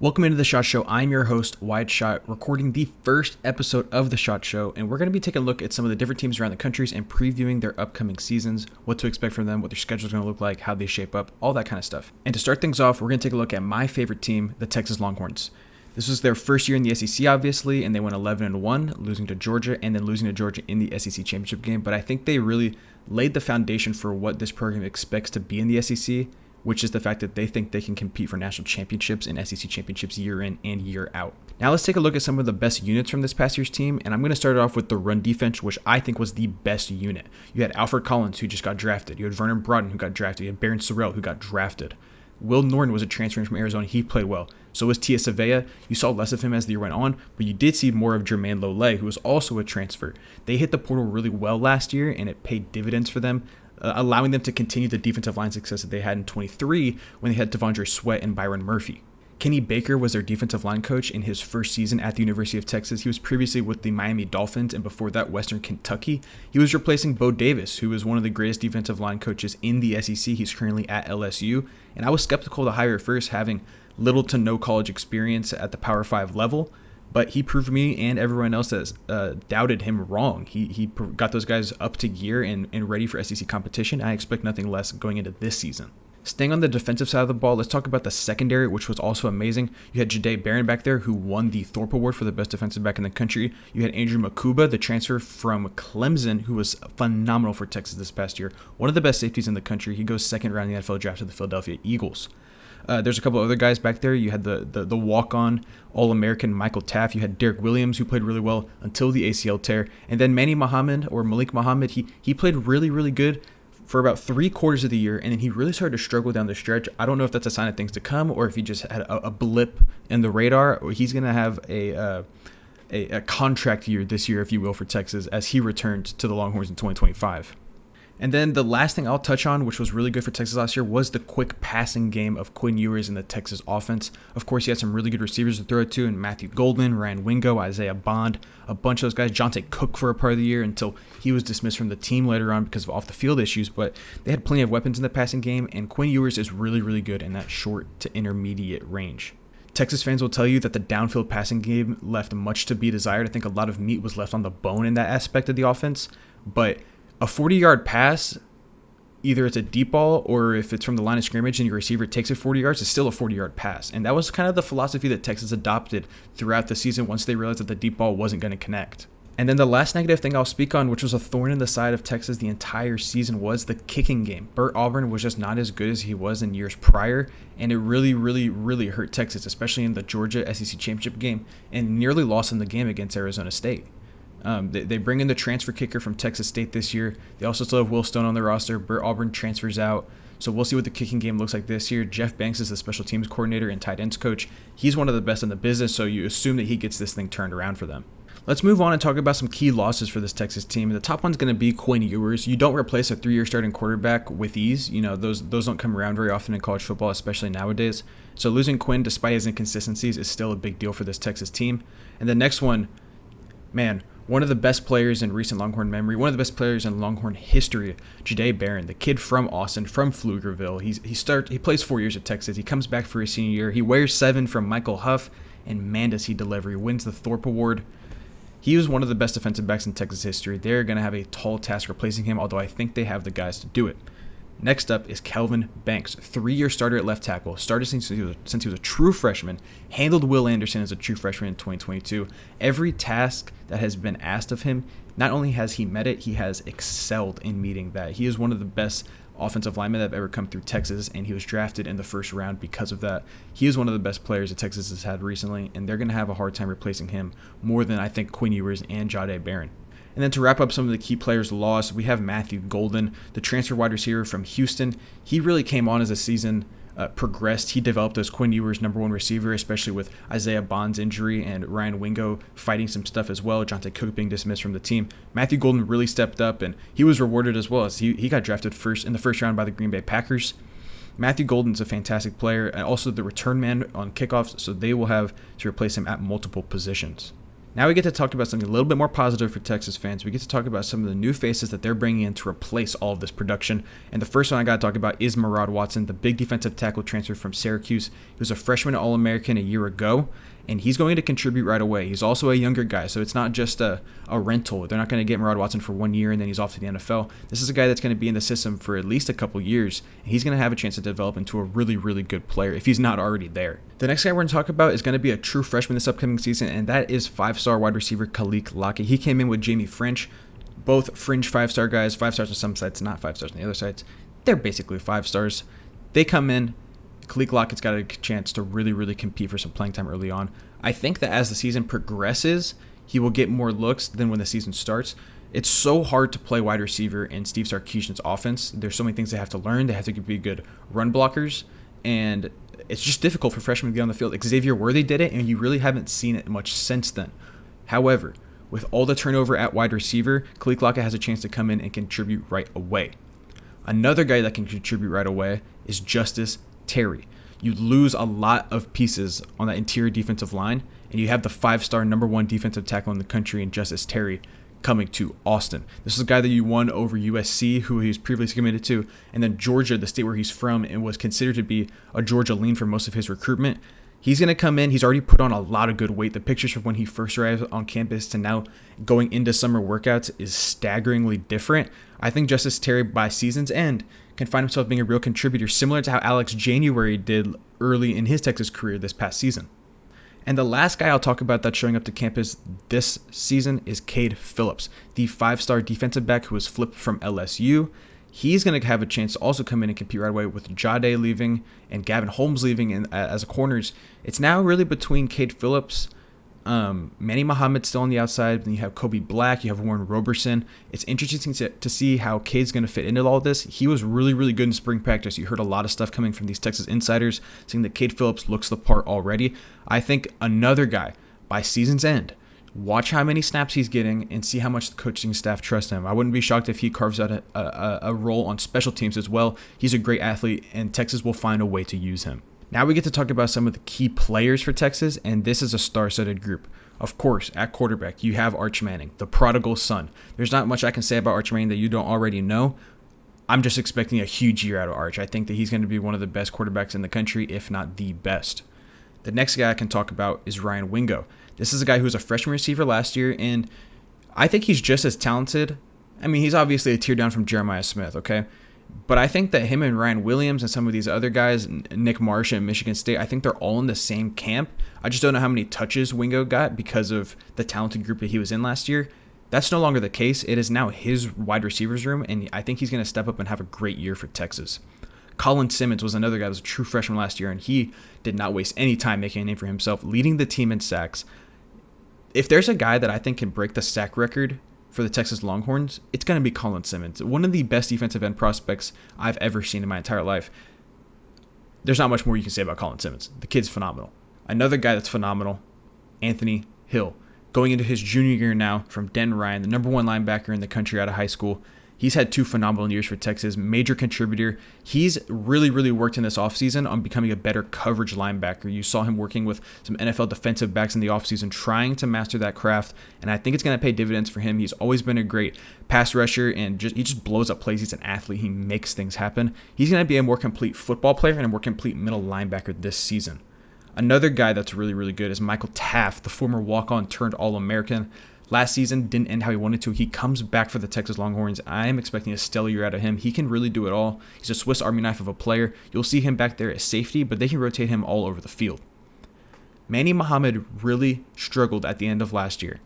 Welcome into the SHOT Show. I'm your host, Wyatt Shot, recording the first episode of the SHOT Show, and we're going to be taking a look at some of the different teams around the countries and previewing their upcoming seasons, what to expect from them, what their schedule is going to look like, how they shape up, all that kind of stuff. And to start things off, we're going to take a look at my favorite team, the Texas Longhorns. This was their first year in the SEC, obviously, and they went 11-1, losing to Georgia, and then losing to Georgia in the SEC championship game. But I think they really laid the foundation for what this program expects to be in the SEC, which is the fact that they think they can compete for national championships and SEC championships year in and year out. Now let's take a look at some of the best units from this past year's team, and I'm going to start off with the run defense, which I think was the best unit. You had Alfred Collins, who just got drafted. You had Vernon Broughton, who got drafted. You had Barron Sorrell, who got drafted. Will Norton was a transfer in from Arizona. He played well. So was Tia Savea. You saw less of him as the year went on, but you did see more of Jermaine Lole, who was also a transfer. They hit the portal really well last year, and it paid dividends for them, allowing them to continue the defensive line success that they had in 23 when they had Devondre Sweat and Byron Murphy. Kenny Baker was their defensive line coach in his first season at the University of Texas. He was previously with the Miami Dolphins and before that Western Kentucky. He was replacing Bo Davis, who is one of the greatest defensive line coaches in the SEC. He's currently at LSU, and I was skeptical to hire at first, having little to no college experience at the Power 5 level. But he proved me and everyone else that doubted him wrong. He got those guys up to gear and ready for SEC competition. I expect nothing less going into this season. Staying on the defensive side of the ball, let's talk about the secondary, which was also amazing. You had Jahdae Barron back there, who won the Thorpe Award for the best defensive back in the country. You had Andrew Makuba, the transfer from Clemson, who was phenomenal for Texas this past year. One of the best safeties in the country. He goes second round in the NFL draft to the Philadelphia Eagles. There's a couple other guys back there. You had the walk-on All-American Michael Taft. You had Derek Williams, who played really well until the ACL tear. And then Manny Muhammad, or Malik Muhammad, he played really, really good for about 3/4 of the year, and then he really started to struggle down the stretch. I don't know if that's a sign of things to come or if he just had a blip in the radar, or he's going to have a contract year this year, if you will, for Texas as he returns to the Longhorns in 2025. And then the last thing I'll touch on, which was really good for Texas last year, was the quick passing game of Quinn Ewers in the Texas offense. Of course, he had some really good receivers to throw it to, and Matthew Golden, Ryan Wingo, Isaiah Bond, a bunch of those guys. Jonte Cook for a part of the year until he was dismissed from the team later on because of off-the-field issues. But they had plenty of weapons in the passing game, and Quinn Ewers is really, really good in that short to intermediate range. Texas fans will tell you that the downfield passing game left much to be desired. I think a lot of meat was left on the bone in that aspect of the offense, but a 40-yard pass, either it's a deep ball or if it's from the line of scrimmage and your receiver takes it 40 yards, it's still a 40-yard pass. And that was kind of the philosophy that Texas adopted throughout the season once they realized that the deep ball wasn't going to connect. And then the last negative thing I'll speak on, which was a thorn in the side of Texas the entire season, was the kicking game. Burt Auburn was just not as good as he was in years prior, and it really, really, really hurt Texas, especially in the Georgia SEC championship game, and nearly lost in the game against Arizona State. They bring in the transfer kicker from Texas State this year. They also still have Will Stone on their roster. Burt Auburn transfers out. So we'll see what the kicking game looks like this year. Jeff Banks is the special teams coordinator and tight ends coach. He's one of the best in the business, so you assume that he gets this thing turned around for them. Let's move on and talk about some key losses for this Texas team. The top one's going to be Quinn Ewers. You don't replace a 3-year starting quarterback with ease. You know, those don't come around very often in college football, especially nowadays. So losing Quinn, despite his inconsistencies, is still a big deal for this Texas team. And the next one, man, one of the best players in recent Longhorn memory, one of the best players in Longhorn history, Jahdae Barron, the kid from Austin, from Pflugerville. He plays 4 years at Texas. He comes back for his senior year. He wears 7 from Michael Huff, and man, does he deliver. He wins the Thorpe Award. He was one of the best defensive backs in Texas history. They're going to have a tall task replacing him, although I think they have the guys to do it. Next up is Kelvin Banks, 3-year starter at left tackle, started since he was a true freshman, handled Will Anderson as a true freshman in 2022. Every task that has been asked of him, not only has he met it, he has excelled in meeting that. He is one of the best offensive linemen that have ever come through Texas, and he was drafted in the first round because of that. He is one of the best players that Texas has had recently, and they're going to have a hard time replacing him more than I think Quinn Ewers and Jahdae Barron. And then to wrap up some of the key players lost, we have Matthew Golden, the transfer wide receiver from Houston. He really came on as the season progressed. He developed as Quinn Ewers' number 1 receiver, especially with Isaiah Bond's injury and Ryan Wingo fighting some stuff as well, Jonte Cook being dismissed from the team. Matthew Golden really stepped up, and he was rewarded as well as he got drafted in the first round by the Green Bay Packers. Matthew Golden's a fantastic player and also the return man on kickoffs, so they will have to replace him at multiple positions. Now we get to talk about something a little bit more positive for Texas fans. We get to talk about some of the new faces that they're bringing in to replace all of this production. And the first one I got to talk about is Murad Watson, the big defensive tackle transfer from Syracuse. He was a freshman All-American a year ago, and he's going to contribute right away. He's also a younger guy, so it's not just a rental. They're not going to get Murad Watson for 1 year and then he's off to the NFL. This is a guy that's going to be in the system for at least a couple years, and he's going to have a chance to develop into a really, really good player if he's not already there. The next guy we're going to talk about is going to be a true freshman this upcoming season, and that is 5-star wide receiver Khalil Lockett. He came in with Jamie French, both fringe 5-star guys, 5 stars on some sites, not 5 stars on the other sites. They're basically 5 stars. They come in. Khalil Lockett's got a chance to really, really compete for some playing time early on. I think that as the season progresses, he will get more looks than when the season starts. It's so hard to play wide receiver in Steve Sarkisian's offense. There's so many things they have to learn. They have to be good run blockers, and it's just difficult for freshmen to get on the field. Xavier Worthy did it, and you really haven't seen it much since then. However, with all the turnover at wide receiver, Khalil Lockett has a chance to come in and contribute right away. Another guy that can contribute right away is Justice Terry. You lose a lot of pieces on that interior defensive line, and you have the 5-star number 1 defensive tackle in the country in Justice Terry coming to Austin. This is a guy that you won over USC, who he was previously committed to, and then Georgia, the state where he's from, and was considered to be a Georgia lean for most of his recruitment. He's going to come in. He's already put on a lot of good weight. The pictures from when he first arrived on campus to now going into summer workouts is staggeringly different. I think Justice Terry, by season's end, can find himself being a real contributor, similar to how Alex January did early in his Texas career this past season. And the last guy I'll talk about that's showing up to campus this season is Cade Phillips, the 5-star defensive back who was flipped from LSU. He's going to have a chance to also come in and compete right away with Jade leaving and Gavin Holmes leaving as corners. It's now really between Cade Phillips, Manny Muhammad's still on the outside. Then you have Kobe Black. You have Warren Roberson. It's interesting to see how Cade's going to fit into all of this. He was really, really good in spring practice. You heard a lot of stuff coming from these Texas insiders saying that Cade Phillips looks the part already. I think another guy, by season's end, watch how many snaps he's getting and see how much the coaching staff trusts him. I wouldn't be shocked if he carves out a role on special teams as well. He's a great athlete, and Texas will find a way to use him. Now we get to talk about some of the key players for Texas, and this is a star-studded group. Of course, at quarterback, you have Arch Manning, the prodigal son. There's not much I can say about Arch Manning that you don't already know. I'm just expecting a huge year out of Arch. I think that he's going to be one of the best quarterbacks in the country, if not the best. The next guy I can talk about is Ryan Wingo. This is a guy who was a freshman receiver last year, and I think he's just as talented. I mean, he's obviously a tier down from Jeremiah Smith, okay? But I think that him and Ryan Williams and some of these other guys, Nick Marsh at Michigan State, I think they're all in the same camp. I just don't know how many touches Wingo got because of the talented group that he was in last year. That's no longer the case. It is now his wide receivers room, and I think he's going to step up and have a great year for Texas. Colin Simmons was another guy that was a true freshman last year, and he did not waste any time making a name for himself, leading the team in sacks. If there's a guy that I think can break the sack record for the Texas Longhorns, it's going to be Colin Simmons, one of the best defensive end prospects I've ever seen in my entire life. There's not much more you can say about Colin Simmons. The kid's phenomenal. Another guy that's phenomenal, Anthony Hill, going into his junior year now from Denton Ryan, the number 1 linebacker in the country out of high school. He's had 2 phenomenal years for Texas, major contributor. He's really, really worked in this offseason on becoming a better coverage linebacker. You saw him working with some NFL defensive backs in the offseason, trying to master that craft, and I think it's going to pay dividends for him. He's always been a great pass rusher, and he just blows up plays. He's an athlete. He makes things happen. He's going to be a more complete football player and a more complete middle linebacker this season. Another guy that's really, really good is Michael Taft, the former walk-on turned All-American. Last season didn't end how he wanted to. He comes back for the Texas Longhorns. I am expecting a stellar year out of him. He can really do it all. He's a Swiss Army knife of a player. You'll see him back there as safety, but they can rotate him all over the field. Manny Muhammad really struggled at the end of last year.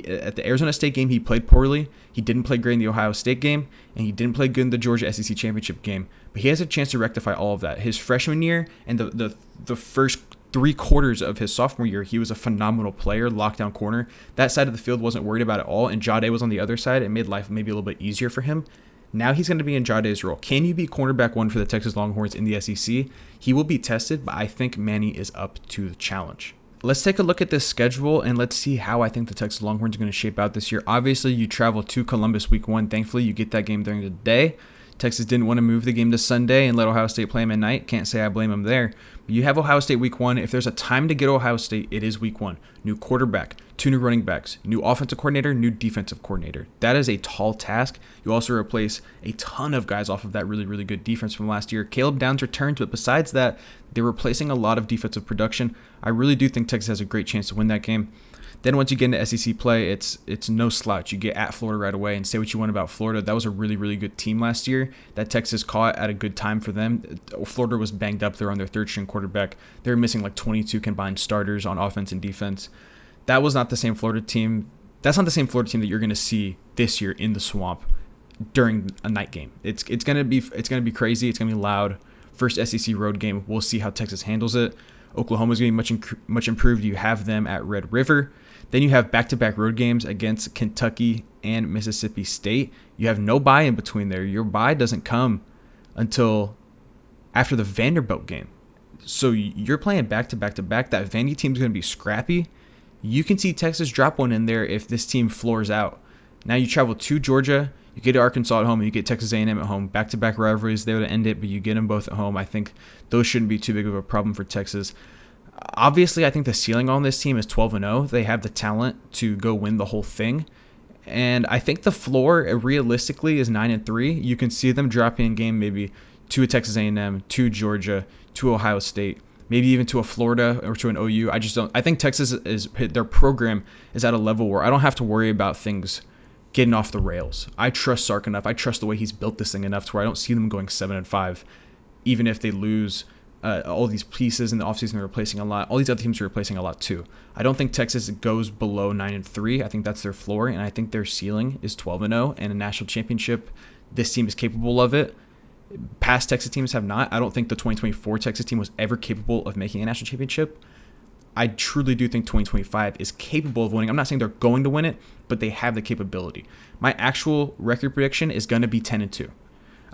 At the Arizona State game, he played poorly. He didn't play great in the Ohio State game, and he didn't play good in the Georgia SEC championship game. But he has a chance to rectify all of that. His freshman year and the first 3 quarters of his sophomore year, he was a phenomenal player, lockdown corner. That side of the field wasn't worried about it at all, and Jade was on the other side. It made life maybe a little bit easier for him. Now he's going to be in Jade's role. Can you be cornerback 1 for the Texas Longhorns in the SEC? He will be tested, but I think Manny is up to the challenge. Let's take a look at this schedule, and let's see how I think the Texas Longhorns are going to shape out this year. Obviously, you travel to Columbus week 1. Thankfully, you get that game during the day. Texas didn't want to move the game to Sunday and let Ohio State play them at night. Can't say I blame them there. But you have Ohio State week 1. If there's a time to get Ohio State, it is week 1. New quarterback, 2 new running backs, new offensive coordinator, new defensive coordinator. That is a tall task. You also replace a ton of guys off of that really, really good defense from last year. Caleb Downs returns, but besides that, they're replacing a lot of defensive production. I really do think Texas has a great chance to win that game. Then once you get into SEC play, it's no slouch. You get at Florida right away, and say what you want about Florida. That was a really, really good team last year that Texas caught at a good time for them. Florida was banged up. They're on their third-string quarterback. They were missing like 22 combined starters on offense and defense. That was not the same Florida team. That's not the same Florida team that you're going to see this year in the Swamp during a night game. It's going to be crazy. It's going to be loud. First SEC road game. We'll see how Texas handles it. Oklahoma's going to be much improved. You have them at Red River. Then you have back-to-back road games against Kentucky and Mississippi State. You have no bye in between there. Your bye doesn't come until after the Vanderbilt game. So you're playing back-to-back-to-back. That Vandy team's going to be scrappy. You can see Texas drop one in there if this team floors out. Now you travel to Georgia. You get to Arkansas at home, and you get Texas A&M at home. Back-to-back rivalries there to end it, but you get them both at home. I think those shouldn't be too big of a problem for Texas. Obviously, I think the ceiling on this team is 12-0. They have the talent to go win the whole thing. And I think the floor, realistically, is 9-3. You can see them dropping in game maybe to a Texas A&M, to Georgia, to Ohio State, maybe even to a Florida or to an OU. I think Texas their program is at a level where I don't have to worry about things getting off the rails. I trust Sark enough. I trust the way he's built this thing enough to where I don't see them going 7-5, even if they lose all these pieces in the offseason. They're replacing a lot. All these other teams are replacing a lot too. I don't think Texas goes below 9-3. I think that's their floor, and I think their ceiling is 12-0 and a national championship. This team is capable of it. Past Texas teams have not. I don't think the 2024 Texas team was ever capable of making a national championship. I truly do think 2025 is capable of winning. I'm not saying they're going to win it, but they have the capability. My actual record prediction is going to be 10-2.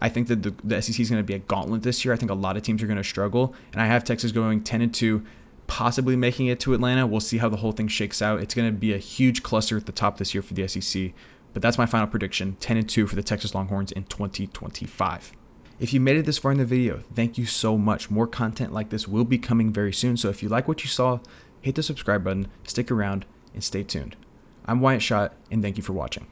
I think that the SEC is going to be a gauntlet this year. I think a lot of teams are going to struggle, and I have Texas going 10-2, possibly making it to Atlanta. We'll see how the whole thing shakes out. It's going to be a huge cluster at the top this year for the SEC, but that's my final prediction, 10-2 for the Texas Longhorns in 2025. If you made it this far in the video, thank you so much. More content like this will be coming very soon, so if you like what you saw, hit the subscribe button, stick around, and stay tuned. I'm Wyatt Schott, and thank you for watching.